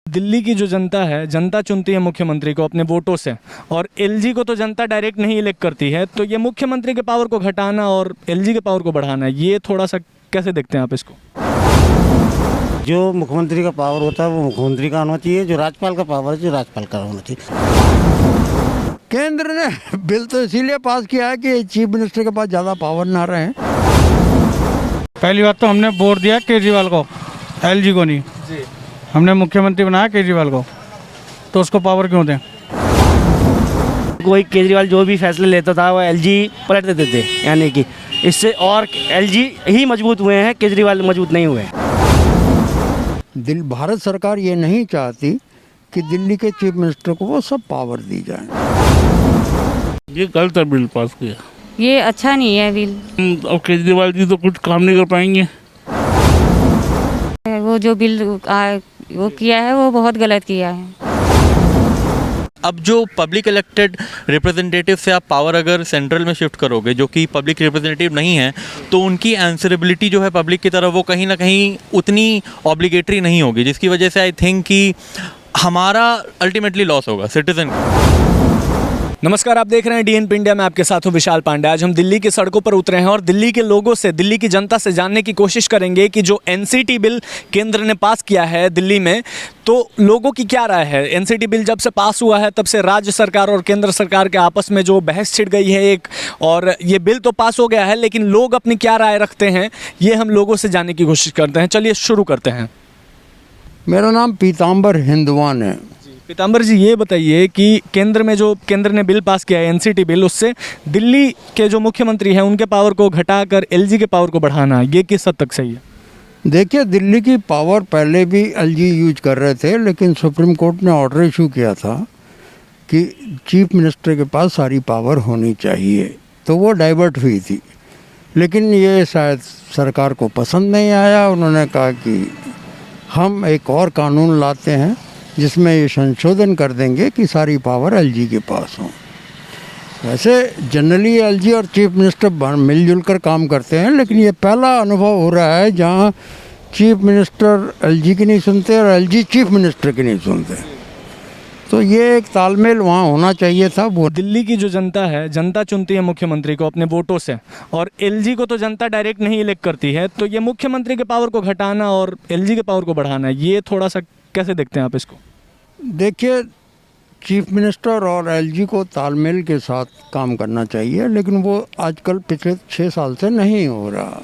दिल्ली की जो जनता है, जनता चुनती है मुख्यमंत्री को अपने वोटों से, और एलजी को तो जनता डायरेक्ट नहीं इलेक्ट करती है। तो ये मुख्यमंत्री के पावर को घटाना और एलजी के पावर को बढ़ाना, ये थोड़ा सा कैसे देखते हैं आप इसको? जो मुख्यमंत्री का पावर होता है वो मुख्यमंत्री का होना चाहिए, जो राज्यपाल का पावर है जो राज्यपाल का होना चाहिए। केंद्र ने बिल तो इसीलिए पास किया है कि चीफ मिनिस्टर के पास ज़्यादा पावर ना रहे। पहली बात तो हमने वोट दिया केजरीवाल को, एलजी को नहीं जी। हमने मुख्यमंत्री बनाया केजरीवाल को, तो उसको पावर क्यों दें? कोई केजरीवाल जो भी फैसले लेता था वो एलजी पलट देते थे, यानी कि इससे और एलजी ही मजबूत हुए हैं, केजरीवाल मजबूत नहीं हुए। भारत सरकार ये नहीं चाहती कि दिल्ली के चीफ मिनिस्टर को वो सब पावर दी जाए। ये गलत है बिल पास किया, ये अच्छा नहीं है बिल। अब केजरीवाल जी तो कुछ काम नहीं कर पाएंगे। वो जो बिल वो किया है वो बहुत गलत किया है। अब जो पब्लिक इलेक्टेड रिप्रेजेंटेटिव से आप पावर अगर सेंट्रल में शिफ्ट करोगे, जो कि पब्लिक रिप्रेजेंटेटिव नहीं है, तो उनकी आंसरेबिलिटी जो है पब्लिक की तरफ वो कहीं ना कहीं उतनी ऑब्लिगेटरी नहीं होगी, जिसकी वजह से आई थिंक कि हमारा अल्टीमेटली लॉस होगा सिटीजन का। नमस्कार, आप देख रहे हैं डीएनपी इंडिया में, आपके साथ हूं विशाल पांडे। आज हम दिल्ली की सड़कों पर उतरे हैं और दिल्ली के लोगों से, दिल्ली की जनता से जानने की कोशिश करेंगे कि जो एनसीटी बिल केंद्र ने पास किया है दिल्ली में, तो लोगों की क्या राय है। एनसीटी बिल जब से पास हुआ है तब से राज्य सरकार और केंद्र सरकार के आपस में जो बहस छिड़ गई है एक, और ये बिल तो पास हो गया है लेकिन लोग अपनी क्या राय रखते हैं, ये हम लोगों से जानने की कोशिश करते हैं। चलिए शुरू करते हैं। मेरा नाम पीताम्बर हिंदवान है। पीताम्बर जी, ये बताइए कि केंद्र ने बिल पास किया है एनसीटी बिल, उससे दिल्ली के जो मुख्यमंत्री हैं उनके पावर को घटाकर एलजी के पावर को बढ़ाना, ये किस हद तक सही है? देखिए, दिल्ली की पावर पहले भी एलजी यूज कर रहे थे, लेकिन सुप्रीम कोर्ट ने ऑर्डर इशू किया था कि चीफ मिनिस्टर के पास सारी पावर होनी चाहिए, तो वो डाइवर्ट हुई थी। लेकिन ये शायद सरकार को पसंद नहीं आया। उन्होंने कहा कि हम एक और कानून लाते हैं जिसमें ये संशोधन कर देंगे कि सारी पावर एलजी के पास हो। वैसे जनरली एलजी और चीफ मिनिस्टर मिलजुल कर काम करते हैं, लेकिन ये पहला अनुभव हो रहा है जहां चीफ मिनिस्टर एलजी की नहीं सुनते और एलजी चीफ मिनिस्टर की नहीं सुनते। तो ये एक तालमेल वहाँ होना चाहिए था। वो दिल्ली की जो जनता है, जनता चुनती है मुख्यमंत्री को अपने वोटों से, और एलजी को तो जनता डायरेक्ट नहीं इलेक्ट करती है। तो ये मुख्यमंत्री के पावर को घटाना और एलजी के पावर को बढ़ाना, ये थोड़ा सा कैसे देखते हैं आप इसको? देखिए, चीफ मिनिस्टर और एलजी को तालमेल के साथ काम करना चाहिए, लेकिन वो आजकल पिछले 6 साल से नहीं हो रहा।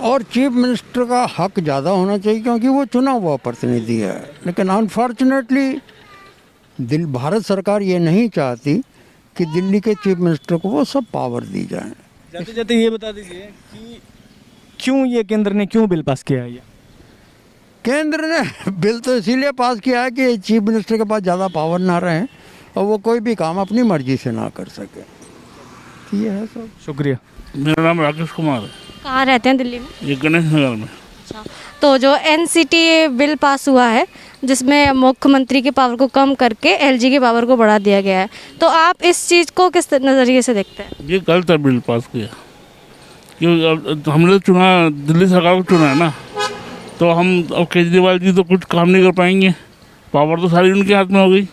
और चीफ मिनिस्टर का हक ज़्यादा होना चाहिए क्योंकि वो चुना हुआ प्रतिनिधि है। लेकिन अनफॉर्चुनेटली भारत सरकार ये नहीं चाहती कि दिल्ली के चीफ मिनिस्टर को वो सब पावर दी जाए। जाते जाते ये बता दीजिए कि क्यों ये केंद्र ने क्यों बिल पास किया है? ये केंद्र ने बिल तो इसीलिए पास किया है कि चीफ मिनिस्टर के पास ज़्यादा पावर ना रहे और वो कोई भी काम अपनी मर्जी से ना कर सके। ये है सब। शुक्रिया। मेरा नाम राकेश कुमार है। कहाँ रहते हैं दिल्ली में? ये गणेश नगर में। अच्छा, तो जो एनसीटी बिल पास हुआ है जिसमें मुख्यमंत्री की पावर को कम करके एलजी की पावर को बढ़ा दिया गया है, तो आप इस चीज़ को किस नज़रिए से देखते हैं? ये गलत है बिल पास किया, क्योंकि हमने चुना, दिल्ली सरकार को चुना है ना, तो हम अब केजरीवाल जी तो कुछ काम नहीं कर पाएंगे। पावर तो सारी उनके हाथ में हो गई,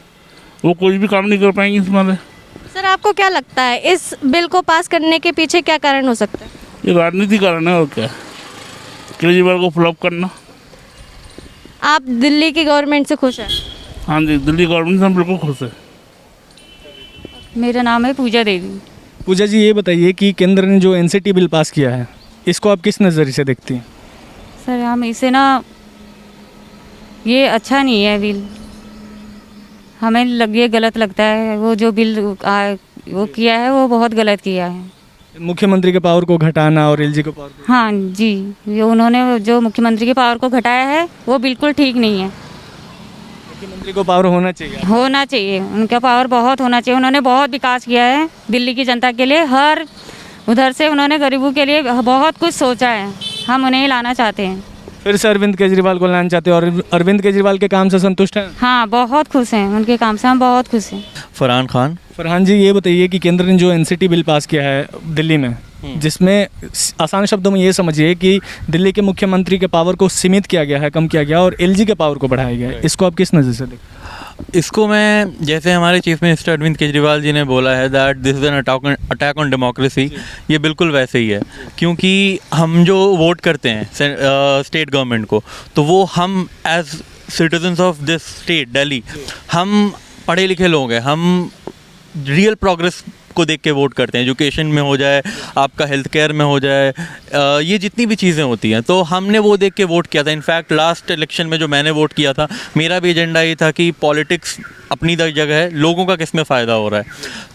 वो कोई भी काम नहीं कर पाएंगे इसमें। सर, आपको क्या लगता है इस बिल को पास करने के पीछे क्या कारण हो सकता है? ये राजनीति कारण है और क्या, केजरीवाल को फ्लॉप करना। आप दिल्ली की गवर्नमेंट से खुश हैं? हाँ जी, दिल्ली गवर्नमेंट से हम बिल्कुल खुश है। मेरा नाम है पूजा देवी। पूजा जी, ये बताइए कि केंद्र ने जो एनसीटी बिल पास किया है, इसको आप किस नज़रिए से देखती हैं? सर, हम इसे ना, ये अच्छा नहीं है बिल, हमें ये गलत लगता है। वो जो बिल वो किया है वो बहुत गलत किया है। मुख्यमंत्री के पावर को घटाना और एलजी को पावर को। हाँ जी, ये उन्होंने जो मुख्यमंत्री की पावर को घटाया है वो बिल्कुल ठीक नहीं है। मुख्यमंत्री को पावर होना चाहिए, उनका पावर बहुत होना चाहिए। उन्होंने बहुत विकास किया है दिल्ली की जनता के लिए, हर उधर से उन्होंने गरीबों के लिए बहुत कुछ सोचा है। हम उन्हें ही लाना चाहते हैं। फिर से अरविंद केजरीवाल को लाना चाहते हैं, और अरविंद केजरीवाल के काम से संतुष्ट हैं? हाँ, बहुत खुश हैं, उनके काम से हम बहुत खुश हैं। फरहान खान। फरहान जी, ये बताइए कि केंद्र ने जो एनसीटी बिल पास किया है दिल्ली में, जिसमें आसान शब्दों में ये समझिए कि दिल्ली के मुख्यमंत्री के पावर को सीमित किया गया है, कम किया गया, और एलजी के पावर को बढ़ाया गया है। इसको आप किस नज़र से देखते हैं? इसको मैं, जैसे हमारे चीफ मिनिस्टर अरविंद केजरीवाल जी ने बोला है that this is an attack on democracy, ये बिल्कुल वैसे ही है। क्योंकि हम जो वोट करते हैं स्टेट गवर्नमेंट को, तो वो हम as citizens of this state Delhi, हम पढ़े लिखे लोग हैं, हम रियल प्रोग्रेस को देख के वोट करते हैं। एजुकेशन में हो जाए, आपका हेल्थ केयर में हो जाए, ये जितनी भी चीज़ें होती हैं, तो हमने वो देख के वोट किया था। इनफैक्ट लास्ट इलेक्शन में जो मैंने वोट किया था, मेरा भी एजेंडा ये था कि पॉलिटिक्स अपनी जगह है, लोगों का किस में फ़ायदा हो रहा है।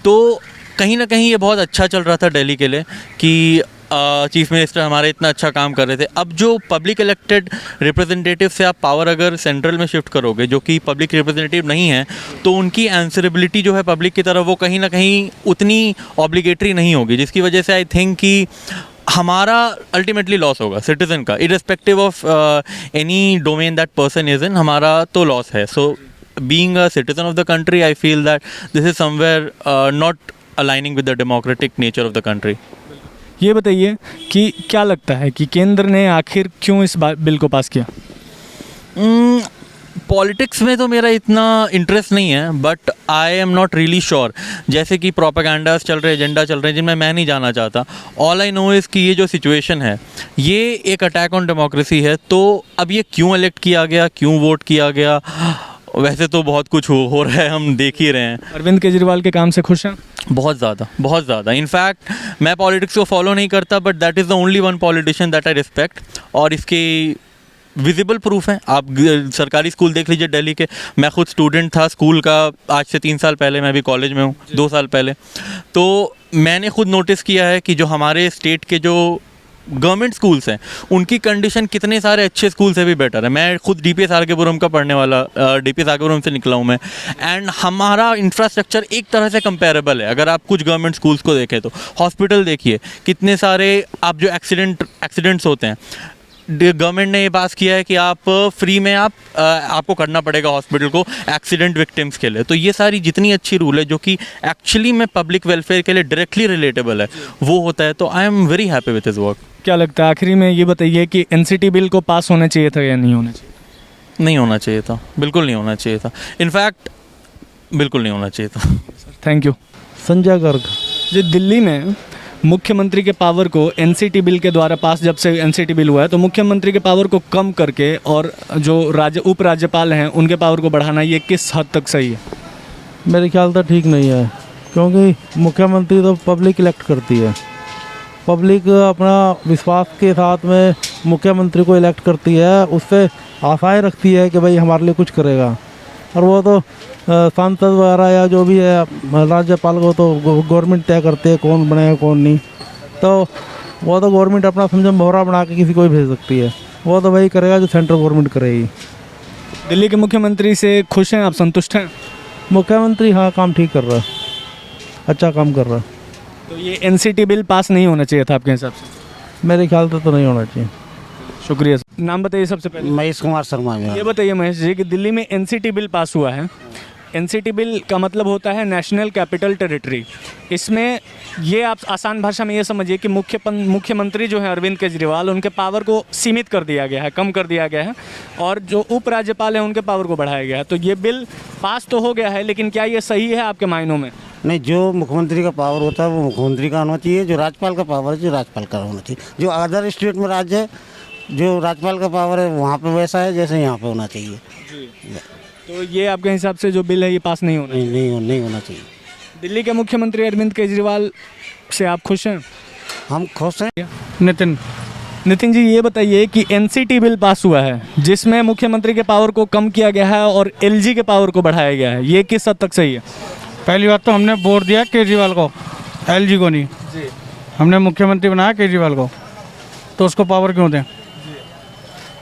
तो कहीं ना कहीं ये बहुत अच्छा चल रहा था दिल्ली के लिए कि चीफ मिनिस्टर हमारे इतना अच्छा काम कर रहे थे। अब जो पब्लिक इलेक्टेड रिप्रेजेंटेटिव से आप पावर अगर सेंट्रल में शिफ्ट करोगे, जो कि पब्लिक रिप्रेजेंटेटिव नहीं है, तो उनकी आंसरेबिलिटी जो है पब्लिक की तरफ, वो कहीं ना कहीं उतनी ऑब्लिगेटरी नहीं होगी, जिसकी वजह से आई थिंक कि हमारा अल्टीमेटली लॉस होगा सिटीजन का, irrespective of any domain that person is in, हमारा तो लॉस है। So being a citizen of the country, I feel that this is somewhere not aligning with the democratic nature of the country. ये बताइए कि क्या लगता है कि केंद्र ने आखिर क्यों इस बिल को पास किया? पॉलिटिक्स में तो मेरा इतना इंटरेस्ट नहीं है, but I am not really sure. जैसे कि प्रोपेगेंडास चल रहे, एजेंडा चल रहे हैं, जिनमें मैं नहीं जाना चाहता। ऑल आई नो इज़ कि ये जो सिचुएशन है, ये एक अटैक ऑन डेमोक्रेसी है। तो अब ये क्यों इलेक्ट किया गया, क्यों वोट किया गया, वैसे तो बहुत कुछ हो रहा है, हम देख ही रहे हैं। अरविंद केजरीवाल के काम से खुश हैं? बहुत ज़्यादा, बहुत ज़्यादा। इनफैक्ट मैं पॉलिटिक्स को फॉलो नहीं करता, but that is the only one politician that I respect, और इसके विजिबल प्रूफ हैं। आप सरकारी स्कूल देख लीजिए दिल्ली के। मैं खुद स्टूडेंट था स्कूल का, आज से 3 साल पहले, मैं भी कॉलेज में हूँ 2 साल पहले। तो मैंने खुद नोटिस किया है कि जो हमारे स्टेट के जो गवर्नमेंट स्कूल्स हैं, उनकी कंडीशन कितने सारे अच्छे स्कूल से भी बेटर है। मैं खुद डीपीएस आरकेपुरम का पढ़ने वाला, डीपीएस आरकेपुरम से निकला हूँ मैं, एंड हमारा इंफ्रास्ट्रक्चर एक तरह से कंपेरेबल है। अगर आप कुछ गवर्नमेंट स्कूल्स को देखें तो हॉस्पिटल देखिए, कितने सारे आप जो एक्सीडेंट्स होते हैं, गवर्नमेंट ने ये पास किया है कि आप फ्री में आपको करना पड़ेगा हॉस्पिटल को एक्सीडेंट विक्टिम्स के लिए। तो ये सारी जितनी अच्छी रूल है जो कि एक्चुअली में पब्लिक वेलफेयर के लिए डायरेक्टली रिलेटेबल है, वो होता है। तो I am very happy with his work. क्या लगता है आखिरी में ये बताइए कि एनसीटी बिल को पास होना चाहिए था या नहीं होना चाहिए? नहीं होना चाहिए था, बिल्कुल नहीं होना चाहिए था। इनफैक्ट बिल्कुल नहीं होना चाहिए था। Thank you. संजय गर्ग। जो दिल्ली में मुख्यमंत्री के पावर को एनसीटी बिल के द्वारा पास, जब से एनसीटी बिल हुआ है, तो मुख्यमंत्री के पावर को कम करके और जो उप राज्यपाल हैं उनके पावर को बढ़ाना, ये किस हद तक सही है? मेरे ख्याल तो ठीक नहीं है, क्योंकि मुख्यमंत्री तो पब्लिक इलेक्ट करती है। पब्लिक अपना विश्वास के साथ में मुख्यमंत्री को इलेक्ट करती है, उससे आशाएं रखती है कि भाई हमारे लिए कुछ करेगा। और वो तो सांसद वगैरह या जो भी है राज्यपाल को तो गवर्नमेंट तय करते हैं कौन बनेगा कौन नहीं। तो वो तो गवर्नमेंट अपना समझो मोहरा बना के किसी को भी भेज सकती है, वो तो वही करेगा जो सेंट्रल गवर्नमेंट करेगी। दिल्ली के मुख्यमंत्री से खुश हैं आप, संतुष्ट हैं? मुख्यमंत्री हाँ काम ठीक कर रहा है, अच्छा काम कर रहा है। तो ये एनसीटी बिल पास नहीं होना चाहिए था आपके हिसाब से? मेरे ख्याल से तो नहीं होना चाहिए। शुक्रिया। नाम बताइए सबसे पहले। महेश कुमार शर्मा मेरा। ये बताइए महेश जी कि दिल्ली में एनसीटी बिल पास हुआ है। एनसीटी बिल का मतलब होता है नेशनल कैपिटल टेरिटरी। इसमें ये आप आसान भाषा में ये समझिए कि मुख्यमंत्री जो है अरविंद केजरीवाल, उनके पावर को सीमित कर दिया गया है, कम कर दिया गया है, और जो उपराज्यपाल हैं उनके पावर को बढ़ाया गया है। तो ये बिल पास तो हो गया है, लेकिन क्या ये सही है आपके मायनों में? नहीं, जो मुख्यमंत्री का पावर होता है वो मुख्यमंत्री का होना चाहिए, जो राज्यपाल का पावर है जो राज्यपाल का होना चाहिए। जो अदर स्टेट में राज्य है, जो राज्यपाल का पावर है वहाँ पे वैसा है जैसे यहाँ पे होना चाहिए। तो ये आपके हिसाब से जो बिल है ये पास नहीं होना? नहीं होना चाहिए। दिल्ली के मुख्यमंत्री अरविंद केजरीवाल से आप खुश हैं? हम खुश हैं। नितिन जी, ये बताइए कि एनसीटी बिल पास हुआ है जिसमें मुख्यमंत्री के पावर को कम किया गया है और एलजी के पावर को बढ़ाया गया है, ये किस हद तक सही है? पहली बात तो हमने वोट दिया केजरीवाल को, एलजी को नहीं जी। हमने मुख्यमंत्री बनाया केजरीवाल को, तो उसको पावर क्यों दें?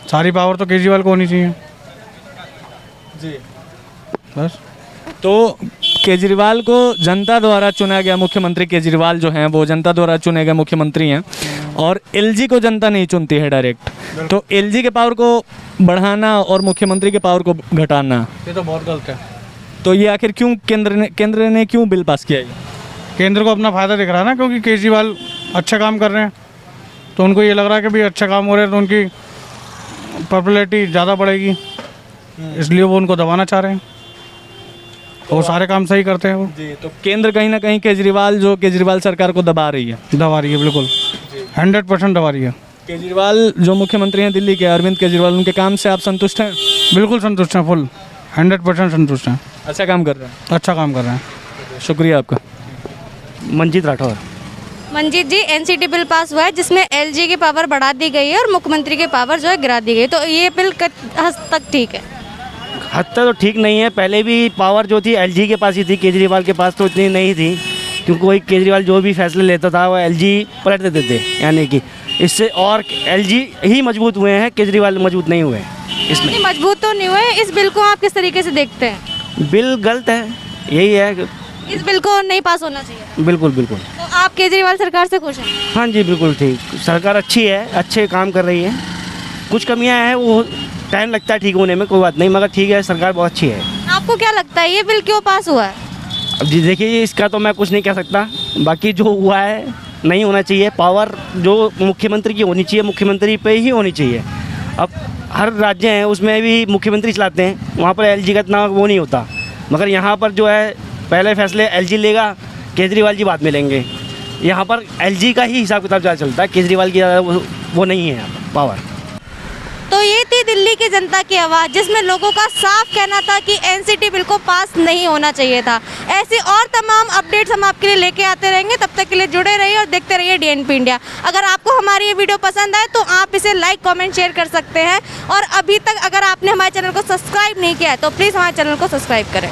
सारी पावर तो केजरीवाल को होनी चाहिए जी। बस। तो केजरीवाल को जनता द्वारा चुना गया मुख्यमंत्री, केजरीवाल जो हैं वो जनता द्वारा चुने गए मुख्यमंत्री हैं, और एलजी को जनता नहीं चुनती है डायरेक्ट। तो एलजी के पावर को बढ़ाना और मुख्यमंत्री के पावर को घटाना, ये तो बहुत गलत है। तो ये आखिर क्यों केंद्र ने क्यों बिल पास किया? केंद्र को अपना फ़ायदा दिख रहा है ना, क्योंकि केजरीवाल अच्छा काम कर रहे हैं, तो उनको ये लग रहा है कि भाई अच्छा काम हो रहा है तो उनकी पॉपुलैरिटी ज़्यादा बढ़ेगी, इसलिए वो उनको दबाना चाह रहे हैं। वो सारे काम सही करते हैं वो। जी, तो केंद्र कहीं ना कहीं केजरीवाल सरकार को दबा रही है। दबा रही है, बिल्कुल 100% दबा रही है। केजरीवाल जो मुख्यमंत्री हैं दिल्ली के, अरविंद केजरीवाल, उनके काम से आप संतुष्ट हैं? बिल्कुल संतुष्ट हैं, फुल 100% संतुष्ट हैं, अच्छा काम कर रहे हैं। अच्छा काम कर रहे हैं। शुक्रिया आपका। मंजीत राठौर। मंजीत जी, एनसीटी बिल पास हुआ है जिसमें एलजी की पावर बढ़ा दी गई है और मुख्यमंत्री की पावर जो है गिरा दी गई, तो ये बिल हद तक ठीक है? हद तक तो ठीक नहीं है। पहले भी पावर जो थी एलजी के पास ही थी, केजरीवाल के पास तो इतनी नहीं थी, क्योंकि वही केजरीवाल जो भी फैसले लेता था वो एलजी पलट देते थे, यानी कि इससे और एलजी ही मजबूत हुए हैं, केजरीवाल मजबूत नहीं हुए हैं इसमें। नहीं, मजबूत तो नहीं हुए। इस बिल को आप किस तरीके से देखते हैं? बिल गलत है, यही है। इस बिल को नहीं पास होना चाहिए। बिल्कुल बिल्कुल। तो आप केजरीवाल सरकार से खुश हैं? हाँ जी, बिल्कुल ठीक। सरकार अच्छी है, अच्छे काम कर रही है। कुछ कमियां हैं, वो टाइम लगता है ठीक होने में, कोई बात नहीं, मगर ठीक है, सरकार बहुत अच्छी है। आपको क्या लगता है ये बिल क्यों पास हुआ है? अब जी देखिए, इसका तो मैं कुछ नहीं कह सकता, बाकी जो हुआ है नहीं होना चाहिए। पावर जो मुख्यमंत्री की होनी चाहिए, मुख्यमंत्री पे ही होनी चाहिए। अब हर राज्य हैं उसमें भी मुख्यमंत्री चलाते हैं, वहाँ पर एलजी का इतना वो नहीं होता, मगर यहाँ पर जो है पहले फैसले एलजी लेगा, केजरीवाल जी बाद में लेंगे। यहाँ पर एलजी का ही हिसाब किताब ज़्यादा चलता है, केजरीवाल की ज़्यादा वो नहीं है यहाँ पर पावर। तो ये थी दिल्ली की जनता की आवाज़, जिसमें लोगों का साफ कहना था कि एनसीटी बिल को पास नहीं होना चाहिए था। ऐसी और तमाम अपडेट्स हम आपके लिए लेके आते रहेंगे, तब तक के लिए जुड़े रहिए और देखते रहिए डीएनपी इंडिया। अगर आपको हमारी ये वीडियो पसंद आए तो आप इसे लाइक, कमेंट, शेयर कर सकते हैं, और अभी तक अगर आपने हमारे चैनल को सब्सक्राइब नहीं किया है तो प्लीज़ हमारे चैनल को सब्सक्राइब करें।